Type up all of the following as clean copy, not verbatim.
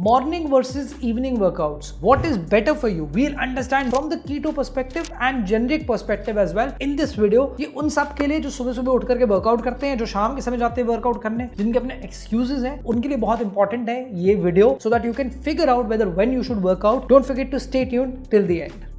Morning versus evening workouts. What is better for you? We'll understand from the keto perspective and generic perspective as well in this video. ये उन सब के लिए जो सुबह सुबह उठ करके वर्कआउट करते हैं, जो शाम के समय जाते हैं वर्कआउट करने, जिनके अपने एक्सक्यूजेस हैं, उनके लिए बहुत इंपॉर्टेंट है ये video, so that you can figure out whether when you should work out. Don't forget to stay tuned till the end.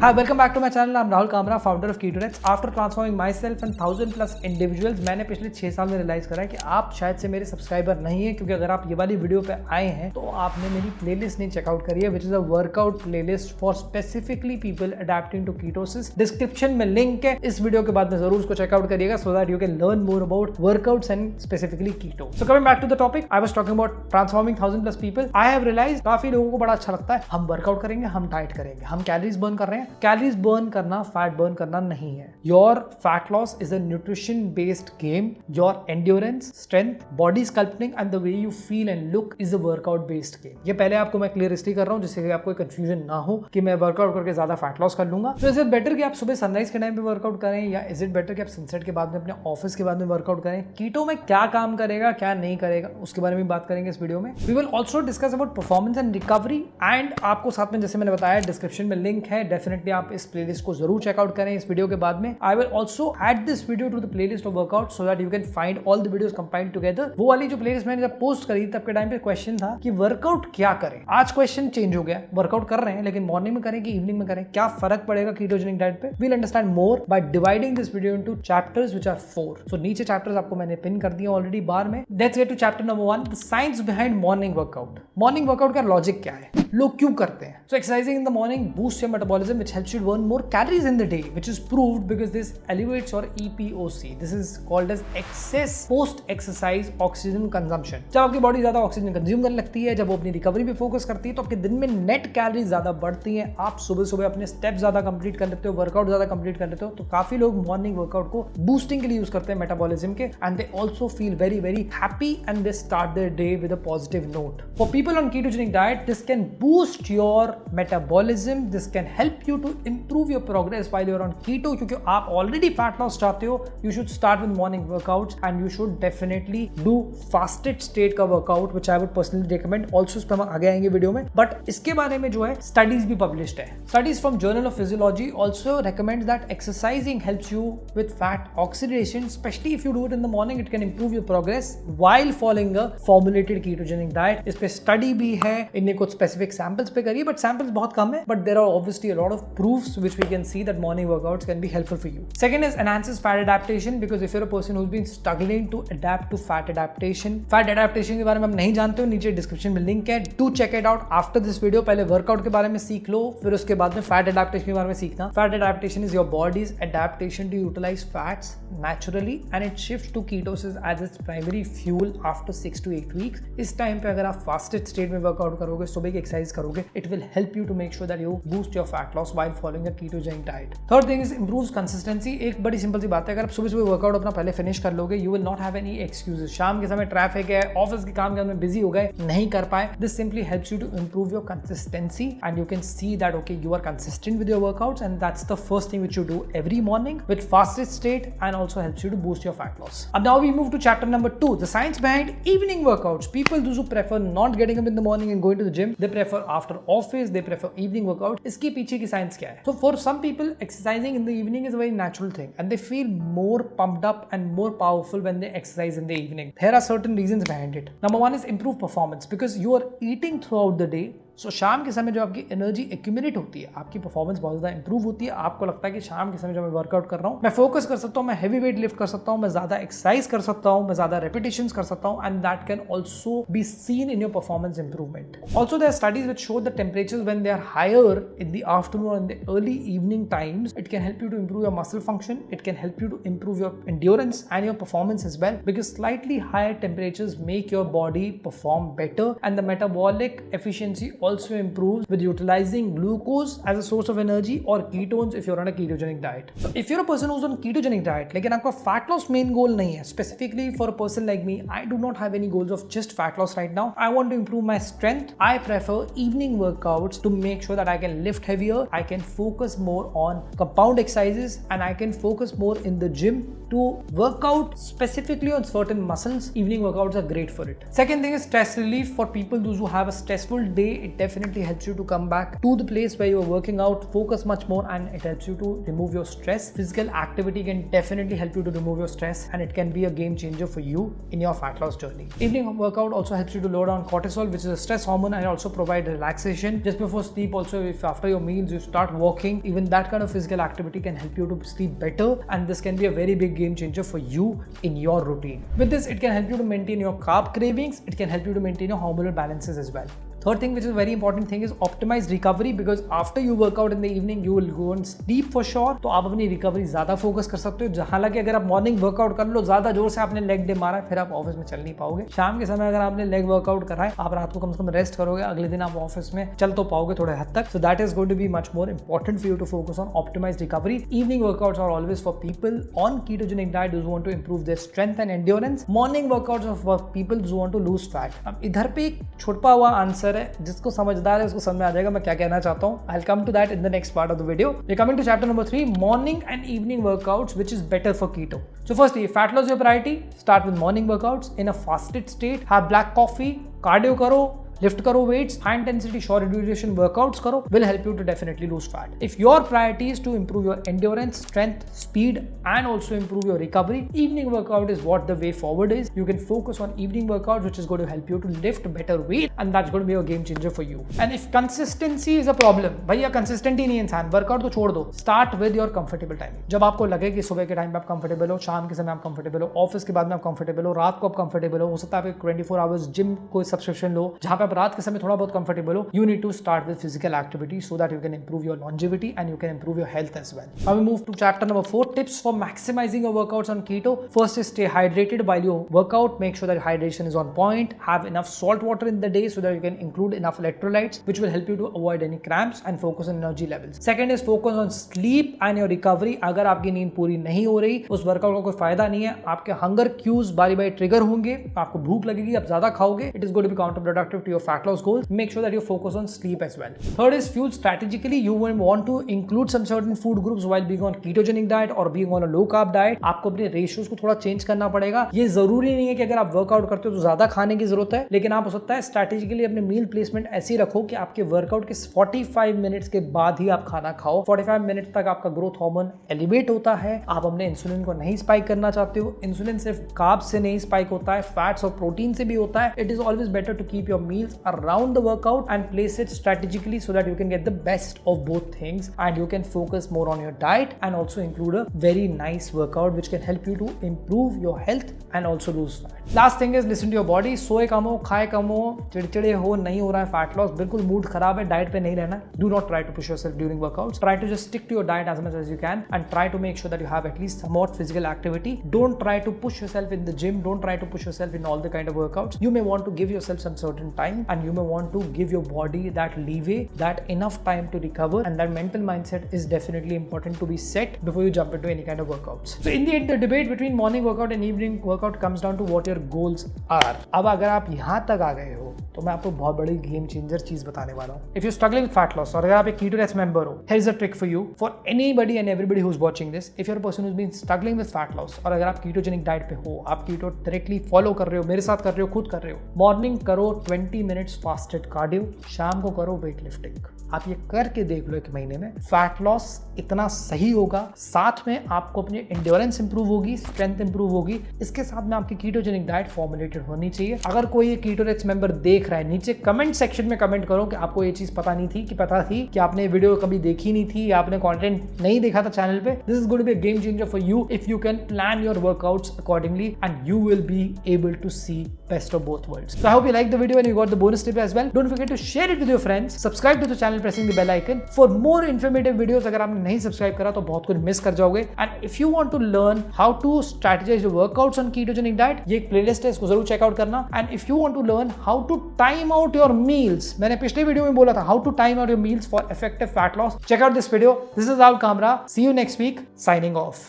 Hi, welcome back to my channel. I'm Rahul Kamra, founder of KetoNets. After transforming myself and 1000+ individuals, मैंने पिछले 6 साल में realise करा है कि आप शायद से मेरे सब्सक्राइबर नहीं है, क्योंकि अगर आप ये वाली वीडियो पे आए हैं तो आपने मेरी प्लेलिस्ट नहीं चेकआउट करी है, which is a workout playlist for specifically people adapting to ketosis. Description में लिंक है, इस वीडियो के बाद में जरूर उसको चेकआउट करिएगा, so that you can learn more about workouts and specifically keto. So coming back to the topic, I was talking about transforming 1000+ people. I have realize काफी लोगों को बड़ा अच्छा लगता है, हम वर्कआउट करेंगे, हम डाइट करेंगे, हम कैलोरीज बर्न कर रहे हैं. कैलोरीज बर्न करना, फैट बर्न करना नहीं है. Your fat loss is a nutrition based game. Your endurance, strength, body sculpting and the way you feel and look is a workout based game. ये पहले आपको मैं क्लियर इसलिए कर रहा हूं जिससे कि आपको कंफ्यूजन ना हो कि मैं वर्कआउट करके ज्यादा फैट लॉस कर लूंगा. तो इज इट बेटर कि आप सुबह सनराइज के टाइम पे वर्कआउट करें, या इज इट बेटर कि आप सनसेट के बाद में अपने ऑफिस के बाद में वर्कआउट करें? कीटो में क्या काम करेगा, क्या नहीं करेगा, उसके बारे में बात करेंगे इस वीडियो में. We will also discuss about performance and recovery, and आपको साथ में जैसे मैंने बताया डिस्क्रिप्शन में लिंक है, डेफिनेटली आप इस प्लेलिस्ट को जरूर चेकआउट करें इस वीडियो के बाद में. I will also add this video to the playlist of workout, so that you can find all the videos compiled together. वो वाली जो प्लेलिस्ट मैंने जब पोस्ट करी तब के टाइम पे क्वेश्चन था कि वर्कआउट क्या करें. आज क्वेश्चन चेंज हो गया, वर्कआउट कर रहे हैं लेकिन मॉर्निंग में करें कि इवनिंग में करें, क्या फर्क पड़ेगा कीटोजेनिक डाइट पे? We'll understand more by dividing this video into chapters which are 4. So नीचे चैप्टर्स आपको मैंने पिन कर दिए ऑलरेडी बार में. Let's get to chapter number 1, the science behind morning workout. Morning workout का लॉजिक क्या है, लोग क्यों करते हैं? So exercising in the morning boost your metabolism, which helps you to burn more calories in the day, which is proved because this elevates your EPOC. This is called as excess post-exercise oxygen consumption. जब आपकी body ज्यादा oxygen consume करने लगती है, जब वो अपनी recovery पे फोकस करती है, तो आपके दिन में नेट कैलोरीज ज्यादा बढ़ती हैं. आप सुबह सुबह अपने स्टेप ज्यादा कंप्लीट कर लेते हो, वर्कआउट ज्यादा कंप्लीट कर लेते हो. तो काफी लोग मॉर्निंग वर्कआउट को बूस्टिंग के लिए यूज करते हैं मेटाबॉलिज्म के, and they also feel very very happy and they start their day with a positive note. For people on ketogenic diet, this can boost your metabolism, this can help you to improve your progress while you are on keto. क्योंकि आप already fat loss चाहते हो, you should start with morning workouts and you should definitely do fasted state का workout, which I would personally recommend. Also इस पर हम आगे आएंगे वीडियो में, बट इसके बारे में जो है स्टडीज भी पब्लिश्ड है. Studies from journal of physiology also recommend that exercising helps you with fat oxidation, especially if you do it in the morning. It can improve your progress while following a formulated ketogenic diet. इस पे study भी है, इन्हें कुछ specific samples पे करी, but samples बहुत कम है, but there are obviously a lot of proofs which we can see that morning workouts can be helpful for you. Second is enhances fat adaptation, because if you're a person who's been struggling to adapt to fat adaptation के बारे में हम नहीं जानते हो, नीचे description में link है, do check it out after this video. पहले वर्कआउट के बारे में सीख लो, फिर उसके बाद में फैट एडेप्टेशन के बारे में सीखना. Fat adaptation is your body's adaptation to utilize fats naturally and it shifts to ketosis as its primary fuel after 6 to 8 weeks. इस टाइम पे अगर आप फास्टेड स्टेट में वर्कआउट करोगे, सुबह की एक्सरसाइज करोगे, it will help you to make sure that you boost your fat loss while following a ketogenic diet. Third thing is improves consistency. एक बड़ी सिंपल सी बात है, अगर आप सुबह सुबह वर्कआउट अपना पहले फिनिश कर लोगे, you will not have any excuses. शाम के समय ट्रैफिक है, ऑफिस के काम में बिजी हो गए, नहीं कर पाए. This simply helps you to improve your consistency and you can see that okay, you are consistent with your workouts, and that's the first thing which you do every morning with fasted state, and also helps you to boost your fat loss. And now we move to chapter number 2, the science behind evening workouts. People those who prefer not getting up in the morning and going to the gym, they prefer after office, they prefer evening workout. इसके पीछे की science क्या है? So for some people, exercising in the evening is a very natural thing, and they feel more pumped up and more powerful when they exercise in the evening. There are certain reasons behind it. Number one is improved performance, because you are eating throughout the day. सो शाम के समय जो आपकी energy accumulate होती है, आपकी performance बहुत ज्यादा इंप्रूव होती है. आपको लगता है कि शाम के समय जब मैं वर्कआउट कर रहा हूँ, मैं फोकस कर सकता हूँ, मैं हैवी वेट लिफ्ट कर सकता हूँ, मैं ज्यादा एक्सरसाइज कर सकता हूँ, मैं ज्यादा रेपिटेशंस कर सकता हूँ, and that can also be seen in your performance improvement. Also there are studies which show the temperatures when they are higher in the afternoon और in the early evening times, it can help you to improve your muscle function, it can help you to improve your endurance and your performance as well, because slightly higher temperatures make your body perform better, and the metabolic efficiency also improves with utilizing glucose as a source of energy or ketones if you're on a ketogenic diet. So if you're a person who's on ketogenic diet लेकिन आपका fat loss main goal नहीं है, specifically for a person like me, I do not have any goals of just fat loss right now. I want to improve my strength. I prefer evening workouts to make sure that I can lift heavier, I can focus more on compound exercises, and I can focus more in the gym to work out specifically on certain muscles. Evening workouts are great for it. Second thing is stress relief. For people those who have a stressful day, it definitely helps you to come back to the place where you're working out, focus much more, and it helps you to remove your stress. Physical activity can definitely help you to remove your stress, and it can be a game changer for you in your fat loss journey. Evening workout also helps you to lower down cortisol, which is a stress hormone, and also provide relaxation. Just before sleep also, if after your meals you start walking, even that kind of physical activity can help you to sleep better, and this can be a very big game changer for you in your routine. With this, it can help you to maintain your carb cravings, it can help you to maintain your hormonal balances as well. Third thing, which is a very important thing, is optimize recovery, because after you work out in the evening, you will go and sleep for sure. तो आप अपनी recovery ज़्यादा focus कर सकते हो। हालांकि अगर आप मॉर्निंग वर्कआउट कर लो, ज़्यादा जोर से आपने लेग डे मारा है, फिर आप ऑफिस में चल नहीं पाओगे। शाम के समय अगर आपने लेग वर्कआउट करा है, आप रात को कम से कम रेस्ट करोगे, अगले दिन आप ऑफिस में चल तो पाओगे थोड़े हद तक। So that is going to be much more important for you to focus on optimize recovery. Evening workouts are always for people on ketogenic diet who want to improve their strength and endurance. Morning workouts are for people who want to lose fat. अब इधर पे एक छोटा हुआ answer है, जिसको समझदार है उसको समझ में आ जाएगा मैं क्या कहना चाहता हूँ. I'll come to that in the next part of the video. We're coming to chapter number 3, morning and evening workouts, which is better for keto. So firstly, if fat loss is your priority, start with morning workouts in a fasted state. Have black coffee, cardio करो, lift करो weights, high intensity short duration workouts करो, will help you to definitely lose fat. If your priority is to improve your endurance, strength, speed and also improve your recovery, evening workout is what the way forward is. You can focus on evening workout, which is going to help you to lift better weight, and that's going to be a game changer for you. And if consistency is a problem, भैया consistent ही नहीं है इंसान, workout तो छोड़ दो. Start with your comfortable time. जब आपको लगे कि सुबह के टाइम पे आप कंफर्टेबल हो, शाम के समय आप कंफर्टेबल हो, ऑफिस के बाद में आप कंफर्टेबल हो, रात को आप कंफर्टेबल हो सकता है आप 24 आवर्स जिम कोई सब्सक्रिप्शन लो जहां पे आप रात के समय थोड़ा बहुत कंफर्टेबल हो. You need to start with physical activity so that you can improve your longevity and you can improve your health as well. Now we move to chapter number 4, tips for maximizing your workouts on keto. First is stay hydrated while you work out. Make sure that your hydration is on point. Have enough salt water in the day so that you can include enough electrolytes, which will help you to avoid any cramps and focus on energy levels. Second is focus on sleep and your recovery. अगर आपकी नींद पूरी नहीं हो रही, उस workout का कोई फायदा नहीं है. आपके हंगर क्यूज बारी बारी ट्रिगर होंगे, आपको भूख लगेगी, आप ज्यादा खाओगे. It is going to be counterproductive to your fat loss goals. Make sure that you focus on sleep as well. Third is fuel strategically. You will want to include some certain food groups while being on ketogenic diet or being on a low carb diet. आपको अपने ratios को थोड़ा change करना पड़ेगा. ये जरूरी नहीं है कि अगर आप वर्कआउट करते हो तो ज्यादा खाने की जरूरत है, लेकिन आप हो सकता है स्ट्रेटेजिकली अपने मील प्लेसमेंट ऐसी रखो कि आपके वर्कआउट के 45 मिनट्स के बाद ही आप खाना खाओ. 45 मिनट तक आपका ग्रोथ हार्मोन एलिवेट होता है. आप अपने इंसुलिन को नहीं स्पाइक करना चाहते हो. इंसुलिन सिर्फ कार्ब्स से नहीं स्पाइक होता है, फैट्स और प्रोटीन से भी होता है. It is always better to keep your meals around the workout and place it strategically so that you can get the best of both things and you can focus more on your diet and also include a very nice workout which can help you to improve your health and also lose fat. Last thing is listen to your body. सोए कम हो, खाए कम हो, चिड़चिड़े हो, नहीं हो रहा है फैट लॉस, बिल्कुल मूड खराब है, डाइट पे नहीं रहना. Do not try to push yourself during workouts. Try to just stick to your diet as much as you can and try to make sure that you have at least somewhat physical activity. Don't try to push yourself in the gym. Don't try to push yourself in all the kind of workouts. You may want to give yourself some certain time and you may want to give your body that leeway, that enough time to recover, and that mental mindset is definitely important to be set before you jump into any kind of workouts. So in the end, the debate between morning workout and evening workout comes down to what your goals are. अब अगर आप यहाँ तक आ गए हो तो मैं आपको बहुत बड़ी गेम चेंजर चीज बताने वाला हूँ. If you're struggling with fat loss और अगर आप एक keto member हो, here's a trick for you, for anybody and everybody who's watching this. If you're a person who's been struggling with fat loss और अगर आप ketogenic diet पे हो, आप keto directly follow कर रहे हो, मेरे साथ कर रहे हो, खुद कर रहे हो, मॉर्निंग करो 20 minutes fasted cardio, शाम को करो वेट लिफ्टिंग. आप ये करके देख लो 1 महीने में फैट लॉस इतना सही होगा, साथ में आपको अपनी एंड्योरेंस इंप्रूव होगी, स्ट्रेंथ इंप्रूव होगी. इसके साथ में आपकी कीटोजेनिक डाइट फॉर्मुलेटेड होनी चाहिए. अगर कोई ये कीटोरेक्स मेंबर देख रहा है, नीचे कमेंट सेक्शन में कमेंट करो कि आपको ये चीज पता नहीं थी, कि पता थी, कि आपने वीडियो कभी देखी नहीं थी, या आपने कंटेंट नहीं देखा था चैनल पे. This is going to be a game changer for you if you can plan your workouts accordingly and you will be able to see best of both worlds. So I hope you liked the video and you got the bonus tip as well. Don't forget to share it with your friends. Subscribe to the channel pressing the bell icon for more informative videos. अगर आपने नहीं subscribe करा तो बहुत कुछ miss कर जाओगे. And if you want to learn how to strategize your workouts on ketogenic diet, ये एक प्लेलिस्ट है, इसको जरूर चेकआउट करना. And if you want to learn how to time out your meals, मैंने पिछले वीडियो में बोला था how to time out your meals for effective fat loss. Check out this video. This is Rahul Kamra. See you next week. Signing off.